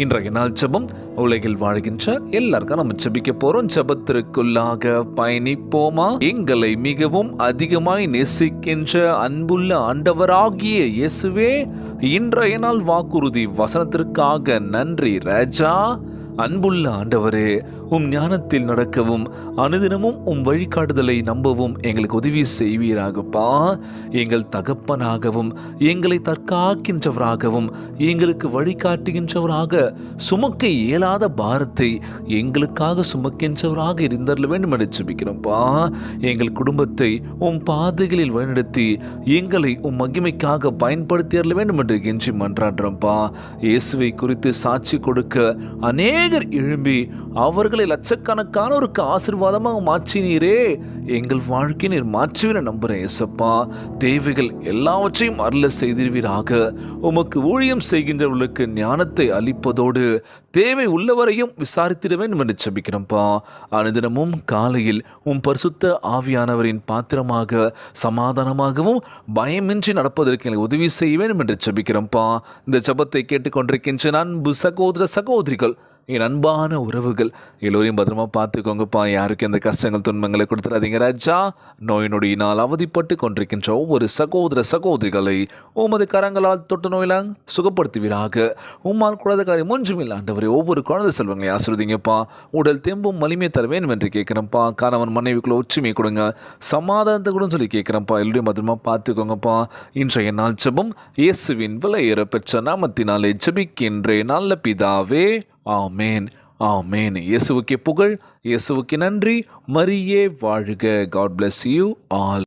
இன்றைய நாள் ஜெபம். உலகில் வாழ்கின்ற எல்லாருக்கும் நம்ம ஜெபிக்க போறோம். ஜெபத்திற்குள்ளாக பயணிப்போமா? எங்களை மிகவும் அதிகமாய் நேசிக்கின்ற அன்புள்ள ஆண்டவராகிய இயேசுவே, இன்றைய நாள் வாக்குறுதி வசனத்திற்காக நன்றி ராஜா. அன்புள்ள ஆண்டவரே, உம் ஞானத்தில் நடக்கவும் அனுதினமும் உம் வழிகாட்டுதலை நம்பவும் எங்களுக்கு உதவி செய்வீராகப்பா. எங்கள் தகப்பனாகவும் எங்களை தற்காக்கின்றவராகவும் எங்களுக்கு வழிகாட்டுகின்றவராக, சுமக்க இயலாத பாரத்தை எங்களுக்காக சுமக்கின்றவராக இருந்தருள வேண்டும் என்று ஜெபிக்கிறோம்ப்பா. எங்கள் குடும்பத்தை உம் பாதைகளில் வழிநடத்தி எங்களை உம் மகிமைக்காக பயன்படுத்தி அருள வேண்டும் என்று கெஞ்சி மன்றாடுறோம்ப்பா. இயேசுவை குறித்து சாட்சி கொடுக்க அநேகர் எழும்பி அவர்களை லட்சக்கணக்கானோருக்கு ஆசீர்வாதமாக மாற்றினீரே. எங்கள் வாழ்க்கை நீர் மாற்றுவீர நம்புறேன் ஏசப்பா. தேவைகள் எல்லாவற்றையும் அருள செய்திருவீராக. உமக்கு ஊழியம் செய்கின்றவர்களுக்கு ஞானத்தை அளிப்பதோடு தேவை உள்ளவரையும் விசாரித்திட வேண்டும் என்று ஜெபிக்கிறோம்ப்பா. அனுதினமும் காலையில் உம் பரிசுத்த ஆவியானவரின் பாத்திரமாக சமாதானமாகவும் பயமின்றி நடப்பதற்கு எனக்கு உதவி செய்ய வேண்டும் என்று ஜெபிக்கிறோம்ப்பா. இந்த ஜெபத்தை கேட்டுக்கொண்டிருக்கின்ற அன்பு சகோதர சகோதரிகள், என் அன்பான உறவுகள் எல்லோரையும் பத்திரமா பார்த்துக்கோங்கப்பா. யாருக்கு எந்த கஷ்டங்கள் துன்பங்களை கொடுத்துடாதீங்க ராஜா. நோய் நொடியினால் அவதிப்பட்டு கொண்டிருக்கின்ற ஒவ்வொரு சகோதர சகோதரிகளை உமது கரங்களால் தொட்டு நோயிலாங் சுகப்படுத்துவீராக. உம்மால் கூடாத காரியம் ஒன்றுமில்லை ஆண்டவரே. ஒவ்வொரு குழந்தை செல்வங்களை ஆசிர்வதிங்கப்பா. உடல் தெம்பும் வலிமை தர வேண்டும் என்று கேட்குறேன்ப்பா. கணவன் மனைவிக்குள்ள ஒற்றுமை கொடுங்க, சமாதானத்தை கூட சொல்லி கேட்குறேன்ப்பா. எல்லோரையும் பத்திரமா பார்த்துக்கோங்கப்பா. இன்றைய நாள் ஜெபம் இயேசுவின் விலையேற பெற்ற நாமத்தினாலே ஜெபிக்கின்றேன் நல்ல பிதாவே. ஆமேன், ஆமேன். இயேசுவுக்கே புகழ், இயேசுவுக்கு நன்றி. மரியே வாழ்க. God bless you all.